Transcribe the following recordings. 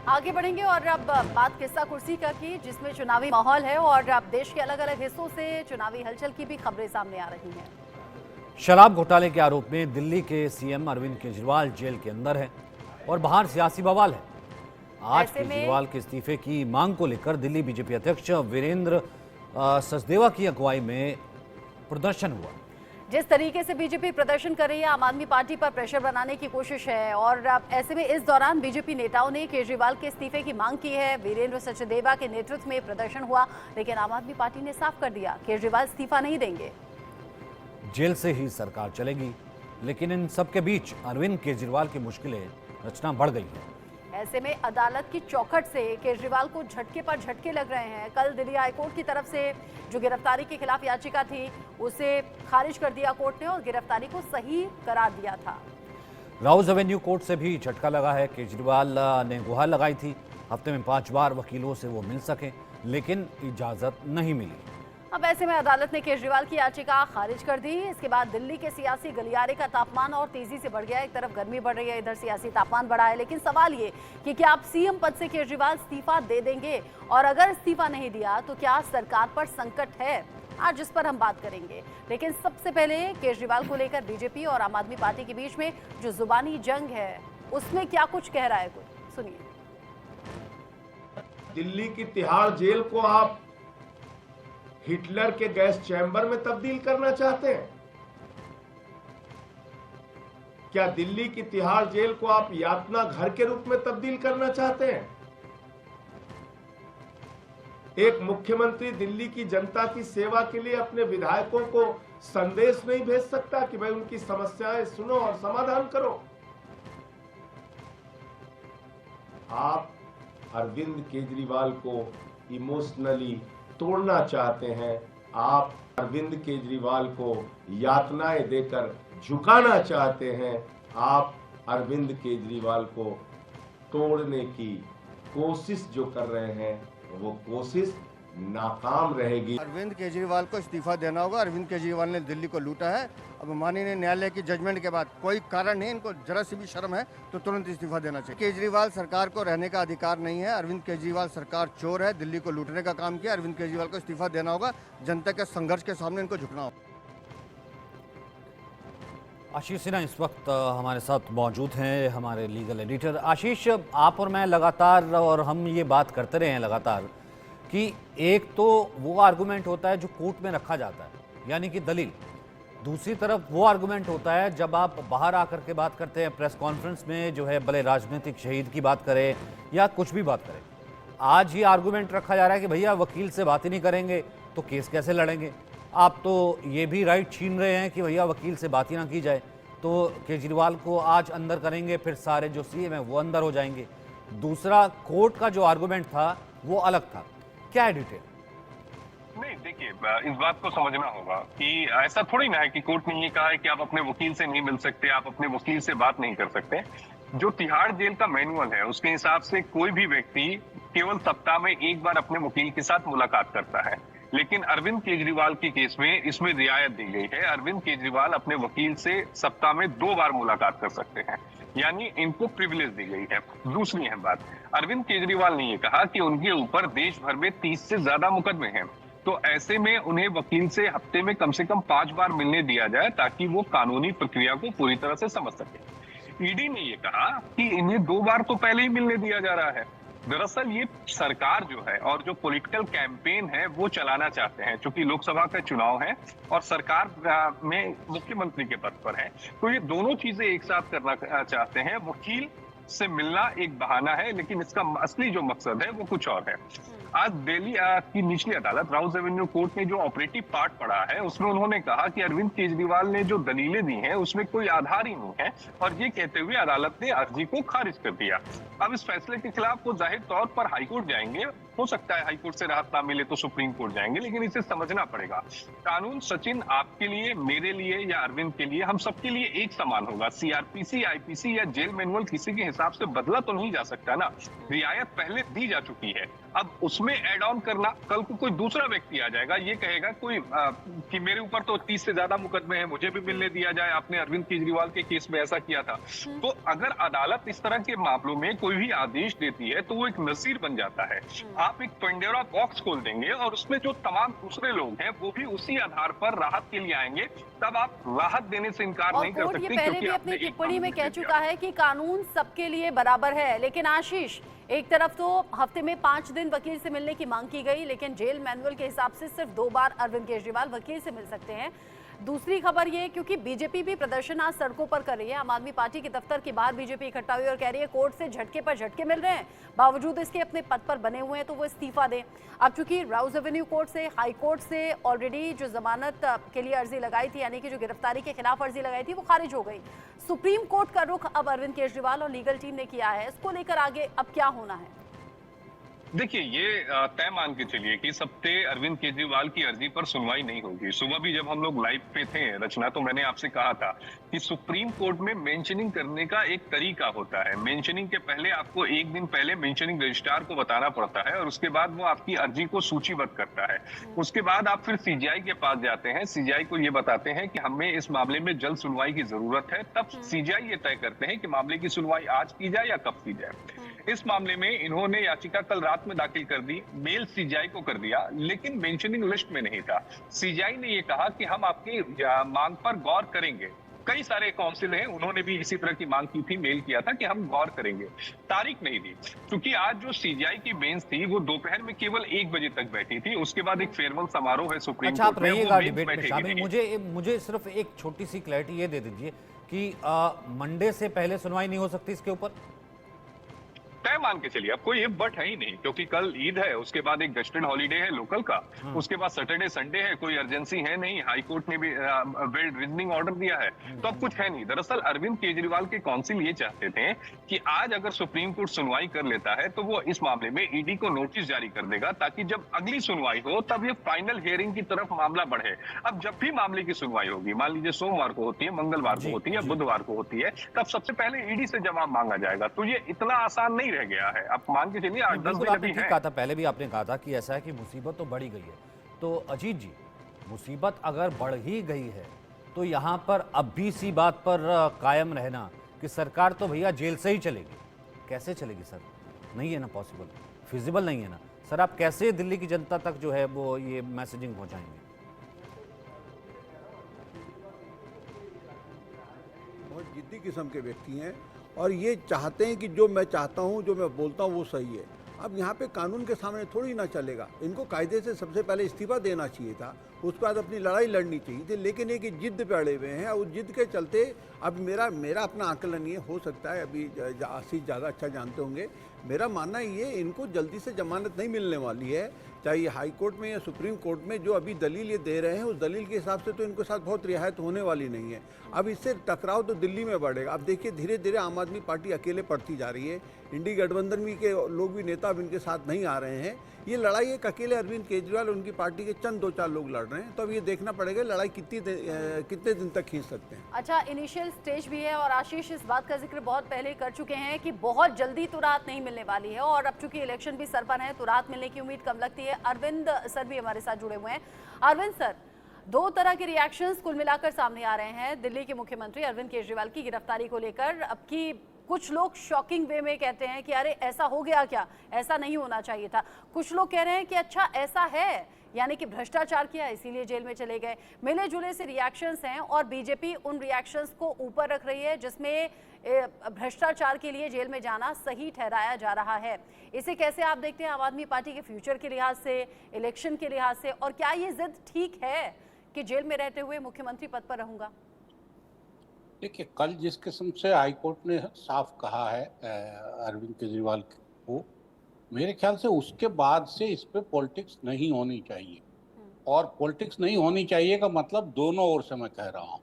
आगे बढ़ेंगे और अब बात किस्सा कुर्सी का की, जिसमें चुनावी माहौल है और अब देश के अलग अलग हिस्सों से चुनावी हलचल की भी खबरें सामने आ रही हैं। शराब घोटाले के आरोप में दिल्ली के सीएम अरविंद केजरीवाल जेल के अंदर है और बाहर सियासी बवाल है। आज केजरीवाल के इस्तीफे की मांग को लेकर दिल्ली बीजेपी अध्यक्ष वीरेंद्र सचदेवा की अगुवाई में प्रदर्शन हुआ। जिस तरीके से बीजेपी प्रदर्शन कर रही है, आम आदमी पार्टी पर प्रेशर बनाने की कोशिश है और अब ऐसे में इस दौरान बीजेपी नेताओं ने केजरीवाल के इस्तीफे की मांग की है। वीरेंद्र सचदेवा के नेतृत्व में प्रदर्शन हुआ, लेकिन आम आदमी पार्टी ने साफ कर दिया केजरीवाल इस्तीफा नहीं देंगे। जेल से ही सरकार चलेगी, लेकिन इन सबके बीच अरविंद केजरीवाल की मुश्किलें रचना बढ़ गई है। ऐसे में अदालत की चौखट से केजरीवाल को झटके पर झटके लग रहे हैं। कल दिल्ली हाईकोर्ट की तरफ से जो गिरफ्तारी के खिलाफ याचिका थी, उसे खारिज कर दिया कोर्ट ने और गिरफ्तारी को सही करार दिया था। राउज एवेन्यू कोर्ट से भी झटका लगा है। केजरीवाल ने गुहार लगाई थी हफ्ते में 5 बार वकीलों से वो मिल सके, लेकिन इजाजत नहीं मिली। अब ऐसे में अदालत ने केजरीवाल की याचिका खारिज कर दी। इसके बाद दिल्ली के सियासी गलियारे का तापमान और तेजी से बढ़ गया। एक तरफ गर्मी बढ़ रही है, इधर सियासी तापमान बढ़ा है, लेकिन सवाल ये कि क्या आप सीएम पद से केजरीवाल इस्तीफा दे देंगे, और अगर इस्तीफा नहीं दिया तो क्या सरकार पर संकट है, आज इस पर हम बात करेंगे। लेकिन सबसे पहले केजरीवाल को लेकर बीजेपी और आम आदमी पार्टी के बीच में जो जुबानी जंग है, उसमें क्या कुछ कह रहा है कोई, सुनिए। दिल्ली की तिहाड़ जेल को आप हिटलर के गैस चैम्बर में तब्दील करना चाहते हैं? क्या दिल्ली की तिहाड़ जेल को आप यातना घर के रूप में तब्दील करना चाहते हैं? एक मुख्यमंत्री दिल्ली की जनता की सेवा के लिए अपने विधायकों को संदेश नहीं भेज सकता कि भाई उनकी समस्याएं सुनो और समाधान करो? आप अरविंद केजरीवाल को इमोशनली तोड़ना चाहते हैं। आप अरविंद केजरीवाल को यातनाएं देकर झुकाना चाहते हैं। आप अरविंद केजरीवाल को तोड़ने की कोशिश जो कर रहे हैं, वो कोशिश नाकाम रहेगी। अरविंद केजरीवाल को इस्तीफा देना होगा। अरविंद केजरीवाल ने दिल्ली को लूटा है। अब माननीय न्यायालय की जजमेंट के बाद कोई कारण नहीं, इनको जरा सी भी शर्म है तो तुरंत इस्तीफा देना चाहिए। केजरीवाल सरकार को रहने का अधिकार नहीं है। अरविंद केजरीवाल सरकार चोर है, दिल्ली को लूटने का काम किया। अरविंद केजरीवाल को इस्तीफा देना होगा। जनता के संघर्ष के सामने इनको झुकना होगा। आशीष सिन्हा इस वक्त हमारे साथ मौजूद हैं, हमारे लीगल एडिटर। आशीष, आप और मैं लगातार और हम ये बात करते रहे हैं लगातार कि एक तो वो आर्गुमेंट होता है जो कोर्ट में रखा जाता है, यानी कि दलील। दूसरी तरफ वो आर्गुमेंट होता है जब आप बाहर आकर के बात करते हैं, प्रेस कॉन्फ्रेंस में जो है, भले राजनीतिक शहीद की बात करें या कुछ भी बात करें। आज ये आर्गुमेंट रखा जा रहा है कि भैया वकील से बात ही नहीं करेंगे तो केस कैसे लड़ेंगे। आप तो ये भी राइट छीन रहे हैं कि भैया वकील से बात ही ना की जाए, तो केजरीवाल को आज अंदर करेंगे, फिर सारे जो सीएम हैं वो अंदर हो जाएंगे। दूसरा, कोर्ट का जो आर्गुमेंट था वो अलग था। क्या है डिटेल? नहीं, देखिए, इस बात को समझना होगा कि ऐसा थोड़ी ना है कि कोर्ट ने ये कहा है कि आप अपने वकील से नहीं मिल सकते, आप अपने वकील से बात नहीं कर सकते। जो तिहाड़ जेल का मैनुअल है, उसके हिसाब से कोई भी व्यक्ति केवल सप्ताह में एक बार अपने वकील के साथ मुलाकात करता है, लेकिन अरविंद केजरीवाल के केस में इसमें रियायत दी गई है। अरविंद केजरीवाल अपने वकील से सप्ताह में 2 बार मुलाकात कर सकते हैं, यानी इनको प्रिविलेज दी गई है। दूसरी अहम बात, अरविंद केजरीवाल ने यह कहा कि उनके ऊपर देश भर में 30 से ज्यादा मुकदमे हैं, तो ऐसे में उन्हें वकील से हफ्ते में कम 5 बार मिलने दिया जाए ताकि वो कानूनी प्रक्रिया को पूरी तरह से समझ सके। ईडी ने यह कहा कि इन्हें 2 बार तो पहले ही मिलने दिया जा रहा है। दरअसल ये सरकार जो है और जो पॉलिटिकल कैंपेन है वो चलाना चाहते हैं, क्योंकि लोकसभा का चुनाव है और सरकार में मुख्यमंत्री के पद पर है, तो ये दोनों चीजें एक साथ करना चाहते हैं। वकील से मिलना एक बहाना है, लेकिन इसका असली जो मकसद है वो कुछ और है। आज दिल्ली की निचली अदालत राउज एवेन्यू कोर्ट ने जो ऑपरेटिव पार्ट पढ़ा है, उसमें उन्होंने कहा कि अरविंद केजरीवाल ने जो दलीलें दी हैं उसमें कोई आधार ही नहीं है, और ये कहते हुए अदालत ने अर्जी को खारिज कर दिया। अब इस फैसले के खिलाफ वो जाहिर तौर पर हाईकोर्ट जाएंगे हो सकता है हाईकोर्ट से राहत ना मिले तो सुप्रीम कोर्ट जाएंगे, लेकिन इसे समझना पड़ेगा। कानून सचिन आपके लिए, मेरे लिए या अरविंद के लिए, हम सबके लिए एक समान होगा। सीआरपीसी, आईपीसी या जेल मैनुअल किसी के हिसाब से बदला तो नहीं जा सकता ना। रियायत पहले दी जा चुकी है, अब उसमें एड ऑन करना, कल को कोई दूसरा व्यक्ति आ जाएगा, ये कहेगा कोई कि मेरे ऊपर तो 30 से ज्यादा मुकदमे हैं, मुझे भी मिलने दिया जाए, आपने अरविंद केजरीवाल के केस में ऐसा किया था। तो अगर अदालत इस तरह के मामलों में कोई भी आदेश देती है तो वो एक नजीर बन जाता है। आप एक पंडोरा बॉक्स खोल देंगे और उसमें जो तमाम दूसरे लोग हैं वो भी उसी आधार पर राहत के लिए आएंगे, तब आप राहत देने से इनकार और नहीं कर कोर्ट ये सकते। पहले भी अपनी टिप्पणी में कह चुका है कि कानून सबके लिए बराबर है। लेकिन आशीष, एक तरफ तो हफ्ते में 5 दिन वकील से मिलने की मांग की गई, लेकिन जेल मैनुअल के हिसाब से सिर्फ 2 बार अरविंद केजरीवाल वकील से मिल सकते हैं। दूसरी खबर ये, क्योंकि बीजेपी भी प्रदर्शन आज सड़कों पर कर रही है, आम आदमी पार्टी के दफ्तर के बाहर बीजेपी इकट्ठा हुई और कह रही है कोर्ट से झटके पर झटके मिल रहे हैं, बावजूद इसके अपने पद पर बने हुए हैं तो वो इस्तीफा दें। अब चूंकि राउज एवेन्यू कोर्ट से, हाई कोर्ट से ऑलरेडी जो जमानत के लिए अर्जी लगाई थी, यानी कि जो गिरफ्तारी के खिलाफ अर्जी लगाई थी, वो खारिज हो गई। सुप्रीम कोर्ट का रुख अब अरविंद केजरीवाल और लीगल टीम ने किया है, इसको लेकर आगे अब क्या होना है? देखिए, ये तय मान के चलिए कि इस हफ्ते अरविंद केजरीवाल की अर्जी पर सुनवाई नहीं होगी। सुबह भी जब हम लोग लाइव पे थे रचना, तो मैंने आपसे कहा था कि सुप्रीम कोर्ट में मेंशनिंग करने का एक तरीका होता है। मेंशनिंग के पहले आपको एक दिन पहले मेंशनिंग रजिस्ट्रार को बताना पड़ता है और उसके बाद वो आपकी अर्जी को सूचीबद्ध करता है। उसके बाद आप फिर सीजीआई के पास जाते हैं, सीजीआई को ये बताते हैं कि हमें इस मामले में जल्द सुनवाई की जरूरत है। तब सीजीआई ये तय करते हैं कि मामले की सुनवाई आज की जाए या कब की जाए। इस मामले में इन्होंने याचिका कल रात में दाखिल कर दी, मेल सीजीआई को कर दिया, लेकिन मेंशनिंग लिस्ट में नहीं था। सीजीआई ने ये कहा कि हम आपकी मांग पर गौर करेंगे। कई सारे काउंसिल हैं, उन्होंने भी इसी तरह की मांग की थी, मेल किया था कि हम गौर करेंगे, तारीख नहीं दी। क्योंकि आज जो सीजीआई की बेंच थी वो दोपहर में केवल 1 बजे तक बैठी थी, उसके बाद एक फेयरवेल समारोह है सुप्रीम अच्छा, कोर्ट आप में, रहिएगा वो बेंच डिबेट में बैठेगी शामिल। नहीं। मुझे सिर्फ एक छोटी सी क्लैरिटी ये दे दीजिए कि मंडे से पहले सुनवाई नहीं हो सकती इसके ऊपर? तय मान के चलिए, अब कोई इफ बट है ही नहीं, क्योंकि कल ईद है, उसके बाद एक गस्टेड हॉलीडे है लोकल का, उसके बाद सैटरडे संडे है, कोई अर्जेंसी है नहीं, हाई कोर्ट ने भी वेल रीजनिंग ऑर्डर दिया है, तो अब कुछ है नहीं। दरअसल अरविंद केजरीवाल के काउंसिल ये चाहते थे कि आज अगर सुप्रीम कोर्ट सुनवाई कर लेता है तो वो इस मामले में ईडी को नोटिस जारी कर देगा, ताकि जब अगली सुनवाई हो तब ये फाइनल हियरिंग की तरफ मामला बढ़े। अब जब भी मामले की सुनवाई होगी, मान लीजिए सोमवार को होती है, मंगलवार को होती है, बुधवार को होती है, तब सबसे पहले ईडी से जवाब मांगा जाएगा। तो ये इतना आसान नहीं रह गया है। अब मान के चलिए 8-10 दिन आपने अभी ठीक है। कहा था, पहले भी आपने कहा था कि ऐसा है कि मुसीबत तो बढ़ी गई है। तो अजीत जी, मुसीबत अगर बढ़ ही गई है तो यहाँ पर अब भी इसी बात पर कायम रहना कि सरकार तो भैया जेल से ही चलेगी, कैसे चलेगी सर? नहीं है ना पॉसिबल, फिजिबल नहीं है ना सर। आप कैसे दिल्ली की जनता तक जो है वो ये मैसेजिंग पहुँचाएंगे? बहुत जिद्दी किस्म के व्यक्ति हैं और ये चाहते हैं कि जो मैं चाहता हूँ, जो मैं बोलता हूँ वो सही है। अब यहाँ पे कानून के सामने थोड़ी ना चलेगा। इनको कायदे से सबसे पहले इस्तीफा देना चाहिए था, उसके बाद अपनी लड़ाई लड़नी चाहिए थी, लेकिन एक जिद पे अड़े हुए हैं। उस जिद के चलते अब मेरा अपना आकलन ये हो सकता है, अभी आशीष ज़्यादा अच्छा जानते होंगे, मेरा मानना ये इनको जल्दी से जमानत नहीं मिलने वाली है, चाहे ये हाई कोर्ट में या सुप्रीम कोर्ट में। जो अभी दलील ये दे रहे हैं उस दलील के हिसाब से तो इनके साथ बहुत रियायत होने वाली नहीं है। अब इससे टकराव तो दिल्ली में बढ़ेगा। अब देखिए धीरे धीरे आम आदमी पार्टी अकेले पड़ती जा रही है, इंडी गठबंधन भी के लोग भी नेता अब इनके साथ नहीं आ रहे हैं। ये लड़ाई एक अकेले अरविंद केजरीवाल उनकी पार्टी के चंद 2-4 लोग लड़ रहे हैं, तो अब ये देखना पड़ेगा लड़ाई कितने दिन तक खींच सकते हैं। अच्छा, इनिशियल स्टेज भी है और आशीष इस बात का जिक्र बहुत पहले कर चुके हैं कि बहुत जल्दी तो राहत नहीं मिलने वाली है, और अब चूंकि इलेक्शन भी सर पर है तो राहत मिलने की उम्मीद कम लगती है। अरविंद सर भी हमारे साथ जुड़े हुए हैं। अरविंद सर, 2 तरह के रिएक्शंस कुल मिलाकर सामने आ रहे हैं दिल्ली के मुख्यमंत्री अरविंद केजरीवाल की गिरफ्तारी को लेकर। अब की कुछ लोग शॉकिंग वे में कहते हैं कि अरे ऐसा हो गया क्या, ऐसा नहीं होना चाहिए था। कुछ लोग कह रहे हैं कि अच्छा ऐसा है, यानी कि भ्रष्टाचार किया इसीलिए जेल में चले गए। मिले जुले से रिएक्शंस हैं और बीजेपी उन रिएक्शंस को ऊपर रख रही है जिसमें भ्रष्टाचार के लिए जेल में जाना सही ठहराया जा रहा है। इसे कैसे आप देखते हैं आम आदमी पार्टी के फ्यूचर के लिहाज से, इलेक्शन के लिहाज से, और क्या ये जिद ठीक है कि जेल में रहते हुए मुख्यमंत्री पद पर रहूंगा? देखिए, कल जिस किस्म से हाईकोर्ट ने साफ कहा है अरविंद केजरीवाल को, मेरे ख्याल से उसके बाद से इस पे पॉलिटिक्स नहीं होनी चाहिए। और पॉलिटिक्स नहीं होनी चाहिए का मतलब दोनों ओर से मैं कह रहा हूँ।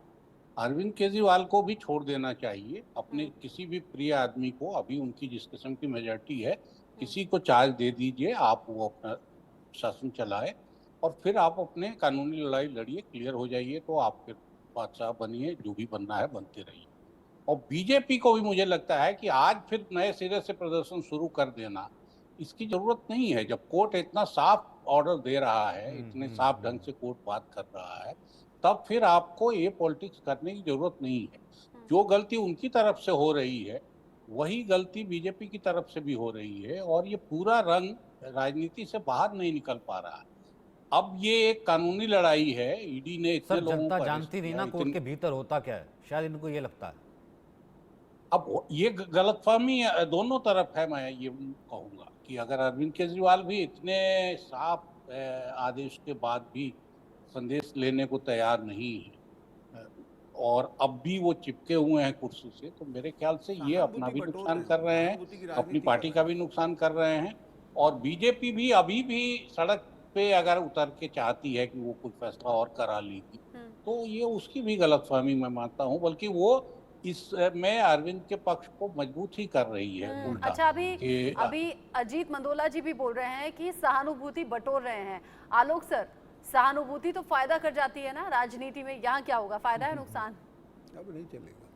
अरविंद केजरीवाल को भी छोड़ देना चाहिए। अपने किसी भी प्रिय आदमी को, अभी उनकी जिस किस्म की मेजॉरिटी है, किसी को चार्ज दे दीजिए, आप वो अपना शासन चलाए और फिर आप अपने कानूनी लड़ाई लड़िए, क्लियर हो जाइए तो आप फिर बादशाह बनिए, जो भी बनना है बनते रहिए। और बीजेपी को भी मुझे लगता है कि आज फिर नए सिरे से प्रदर्शन शुरू कर देना, इसकी जरूरत नहीं है। जब कोर्ट इतना साफ ऑर्डर दे रहा है, इतने साफ ढंग से कोर्ट बात कर रहा है, तब फिर आपको ये पॉलिटिक्स करने की जरूरत नहीं है। जो गलती उनकी तरफ से हो रही है वही गलती बीजेपी की तरफ से भी हो रही है और ये पूरा रंग राजनीति से बाहर नहीं निकल पा रहा है। अब ये एक कानूनी लड़ाई है, ईडी ने इतने सर लोगों जनता को जानती नहीं ना कोर्ट के भीतर होता क्या है, शायद इनको ये लगता है। अब ये गलतफहमी दोनों तरफ है। मैं ये कहूँगा कि अगर अरविंद केजरीवाल भी इतने साफ आदेश के बाद भी संदेश लेने को तैयार नहीं है और अब भी वो चिपके हुए हैं कुर्सी से, तो मेरे ख्याल से ये अपना भी नुकसान कर रहे हैं, अपनी पार्टी का भी नुकसान कर रहे हैं। और बीजेपी भी अभी भी सड़क पे अगर उतर के चाहती है कि वो कुछ फैसला और करा लेगी, तो ये उसकी भी गलतफहमी मैं मानता हूँ, बल्कि वो इसमें अरविंद के पक्ष को मजबूत ही कर रही है उल्टा। अच्छा, अभी अजीत मंडोला जी भी बोल रहे हैं कि सहानुभूति बटोर रहे हैं। आलोक सर, सहानुभूति तो फायदा कर जाती है ना राजनीति में, यहाँ क्या होगा, फायदा है नुकसान? अब नहीं चलेगा।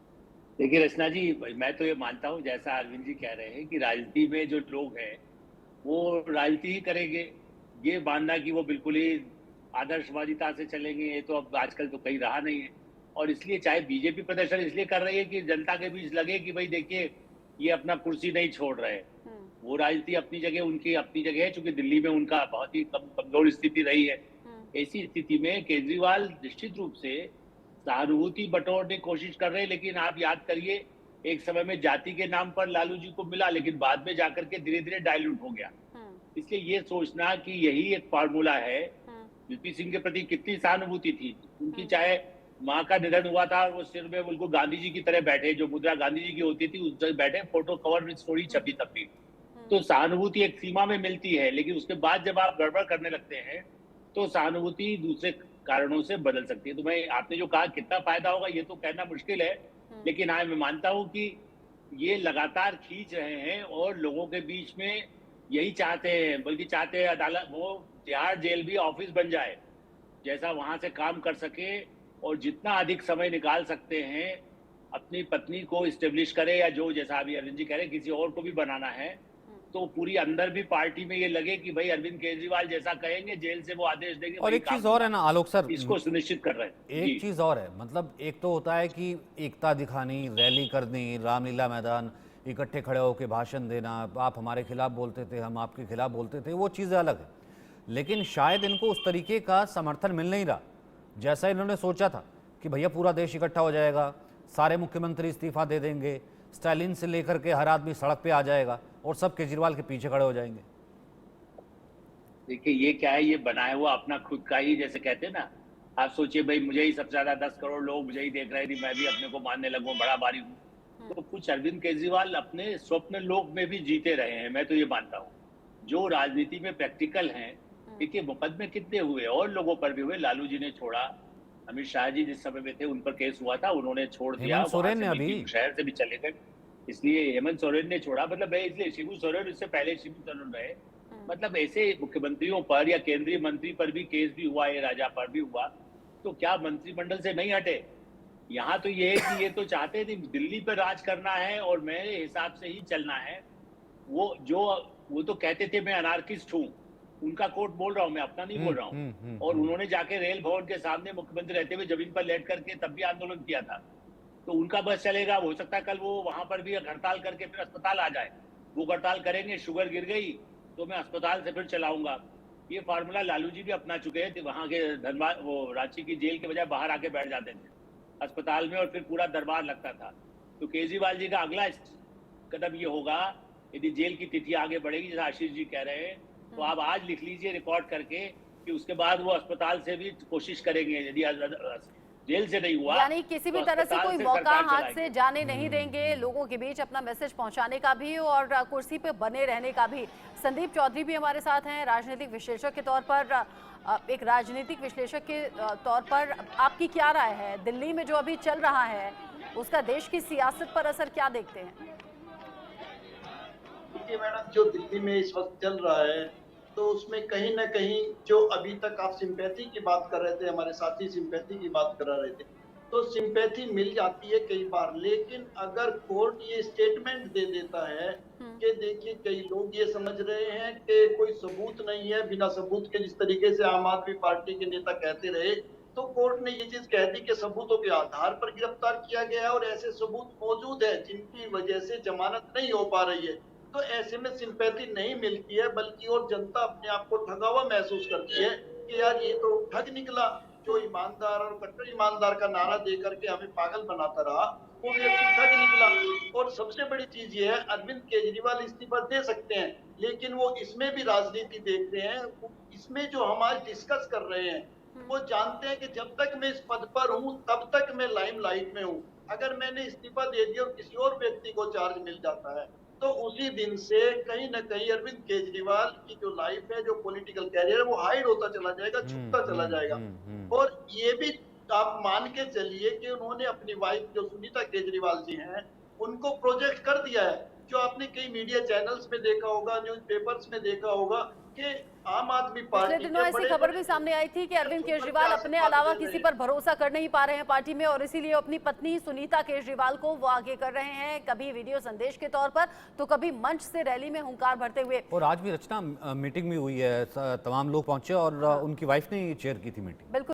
देखिए रचना जी, मैं तो ये मानता हूँ जैसा अरविंद जी कह रहे हैं कि राजनीति में जो लोग हैं वो राजनीति ही करेंगे। ये मानना कि वो बिल्कुल ही आदर्शवादिता से चलेंगे, ये तो अब आजकल तो कहीं रहा नहीं है। और इसलिए चाहे बीजेपी प्रदर्शन इसलिए कर रही है कि जनता के बीच लगे कि भाई देखिए ये अपना कुर्सी नहीं छोड़ रहे। वो राजनीति अपनी जगह, उनकी अपनी जगह है, चूंकि दिल्ली में उनका बहुत ही कमजोर स्थिति रही है। ऐसी स्थिति में केजरीवाल निश्चित रूप से सहानुभूति बटोरने की कोशिश कर रहे हैं, लेकिन आप याद करिए एक समय में जाति के नाम पर लालू जी को मिला, लेकिन बाद में जाकर के धीरे धीरे डाइल्यूट हो गया। इसलिए ये सोचना कि यही एक फार्मूला है। यूपी सिंह के प्रति कितनी सहानुभूति थी उनकी, चाहे माँ का निधन हुआ था, वो सिर में बिल्कुल गांधी जी की तरह बैठे, जो मुद्रा गांधी जी की होती थी उस तरह बैठे, फोटो कवर विद स्टोरी छपी तब भी। तो सहानुभूति एक सीमा में मिलती है, लेकिन उसके बाद जब आप गड़बड़ करने लगते हैं तो सहानुभूति दूसरे कारणों से बदल सकती है। तो मैं, आपने जो कहा कितना फायदा होगा ये तो कहना मुश्किल है, लेकिन हाँ मैं मानता हूँ कि ये लगातार खींच रहे हैं और लोगों के बीच में यही चाहते हैं, बल्कि चाहते हैं अदालत, वो तिहाड़ जेल भी ऑफिस बन जाए, जैसा वहां से काम कर सके और जितना अधिक समय निकाल सकते हैं अपनी पत्नी को इस्टेब्लिश करे, या जो जैसा अभी अरविंद जी कह रहे हैं किसी और को भी बनाना है, तो पूरी अंदर भी पार्टी में ये लगे कि भाई अरविंद केजरीवाल जैसा कहेंगे जेल से वो आदेश देंगे। और एक चीज और है ना आलोक सर, इसको सुनिश्चित कर रहे हैं। एक चीज और है, मतलब एक तो होता है कि एकता दिखानी, रैली करनी, रामलीला मैदान इकट्ठे खड़े होकर भाषण देना, आप हमारे खिलाफ बोलते थे, हम आपके खिलाफ बोलते थे, वो चीज़ें अलग है। लेकिन शायद इनको उस तरीके का समर्थन मिल नहीं रहा जैसा इन्होंने सोचा था कि भैया पूरा देश इकट्ठा हो जाएगा, सारे मुख्यमंत्री इस्तीफा दे देंगे, स्टालिन से लेकर के हर आदमी सड़क पे आ जाएगा और सब केजरीवाल के पीछे खड़े हो जाएंगे। देखिए ये क्या है, ये बनाया हुआ अपना खुद का ही, जैसे कहते हैं ना, आप सोचिए भाई मुझे ही सबसे ज्यादा 10 करोड़ लोग मुझे ही देख रहे थे, मैं भी अपने को मानने लगूं बड़ा भारी हूँ। तो कुछ अरविंद केजरीवाल अपने स्वप्न लोक में भी जीते रहे हैं, मैं तो ये मानता हूँ। जो राजनीति में प्रैक्टिकल हैं, देखिए मुकदमे कितने हुए और लोगों पर भी हुए। लालू जी ने छोड़ा, अमित शाह जी जिस समय में थे उन पर केस हुआ था, उन्होंने छोड़ दिया, हेमंत सोरेन ने अभी शहर से भी चले गए, इसलिए हेमंत सोरेन ने छोड़ा। मतलब इसलिए शिबू सोरेन, इससे पहले शिबू सोरेन रहे। मतलब ऐसे मुख्यमंत्रियों पर या केंद्रीय मंत्री पर भी केस भी हुआ, ये राजा पर भी हुआ, तो क्या मंत्रिमंडल से नहीं हटे? यहाँ तो ये है कि ये तो चाहते थे दिल्ली पर राज करना है और मेरे हिसाब से ही चलना है। वो तो कहते थे मैं अनार्किस्ट हूँ, उनका कोर्ट बोल रहा हूँ, मैं अपना नहीं बोल रहा हूँ। और उन्होंने जाके रेल भवन के सामने मुख्यमंत्री रहते हुए जमीन पर लेट करके तब भी आंदोलन किया था। तो उनका बस चलेगा, हो सकता है कल वो वहां पर भी हड़ताल करके फिर अस्पताल आ जाए। वो हड़ताल करेंगे, शुगर गिर गई तो मैं अस्पताल से फिर चलाऊंगा। ये फार्मूला लालू जी भी अपना चुके हैं। वहां के धनबाद, वो रांची की जेल के बजाय बाहर आके बैठ जाते थे अस्पताल में और फिर पूरा दरबार लगता था। तो केजरीवाल जी का अगला कदम ये होगा, यदि जेल की तिथि आगे बढ़ेगी जैसा आशीष जी कह रहे हैं, तो आप आज लिख लीजिए रिकॉर्ड करके कि उसके बाद वो अस्पताल से भी कोशिश करेंगे, यदि जेल से नहीं हुआ, यानी किसी भी तो तरह से कोई मौका हाथ से जाने नहीं हम्म। देंगे, लोगों के बीच अपना मैसेज पहुंचाने का भी और कुर्सी पे बने रहने का भी। संदीप चौधरी भी हमारे साथ हैं, राजनीतिक विश्लेषक के तौर पर। एक राजनीतिक विश्लेषक के तौर पर आपकी क्या राय है? दिल्ली में जो अभी चल रहा है उसका देश की सियासत पर असर क्या देखते हैं? देखिए मैडम, जो दिल्ली में इस वक्त चल रहा है तो उसमें कहीं ना कहीं जो अभी तक आप सिंपैथी की बात कर रहे थे, हमारे साथी सिंपैथी की बात करा रहे थे, तो सिंपैथी मिल जाती है कई बार। लेकिन अगर कोर्ट ये स्टेटमेंट दे देता है कि देखिए कई लोग ये समझ रहे हैं कि कोई सबूत नहीं है, बिना सबूत के जिस तरीके से आम आदमी पार्टी के नेता कहते रहे, तो कोर्ट ने ये चीज कह दी कि सबूतों के आधार पर गिरफ्तार किया गया है और ऐसे सबूत मौजूद है जिनकी वजह से जमानत नहीं हो पा रही है। तो ऐसे में सिंपैथी नहीं मिलती है, बल्कि और जनता अपने आप को ठगा हुआ महसूस करती है कि यार ये तो ठग निकला, जो ईमानदार और कट्टर ईमानदार का नारा दे करके हमें पागल बनाता रहा, वो व्यक्ति ठग निकला। और सबसे बड़ी चीज ये है, अरविंद केजरीवाल इस्तीफा दे सकते हैं, लेकिन वो इसमें भी राजनीति देख रहे हैं। इसमें जो हम आज डिस्कस कर रहे हैं वो जानते हैं कि जब तक मैं इस पद पर हूँ तब तक मैं लाइमलाइट में हूँ। अगर मैंने इस्तीफा दे दिया और किसी और व्यक्ति को चार्ज मिल जाता है तो उसी दिन से कहीं ना कहीं अरविंद केजरीवाल की जो लाइफ है, जो पॉलिटिकल कैरियर है, वो हाइड होता चला जाएगा, छुपता चला जाएगा। और ये भी आप मान के चलिए कि उन्होंने अपनी वाइफ जो सुनीता केजरीवाल जी हैं उनको प्रोजेक्ट कर दिया है, जो आपने कई मीडिया चैनल्स में देखा होगा, न्यूज़पेपर्स में देखा होगा कि आम आदमी पार्टी पिछले दिनों ऐसी खबर भी सामने आई थी कि अरविंद केजरीवाल अपने अलावा किसी पर भरोसा कर नहीं पा रहे हैं पार्टी में और इसीलिए अपनी पत्नी सुनीता केजरीवाल को वो आगे कर रहे हैं, कभी वीडियो संदेश के तौर पर तो कभी मंच से रैली में हुंकार भरते हुए। और आज भी रचना मीटिंग भी हुई है, तमाम लोग पहुंचे और उनकी वाइफ ने चेयर की थी मीटिंग। बिल्कुल।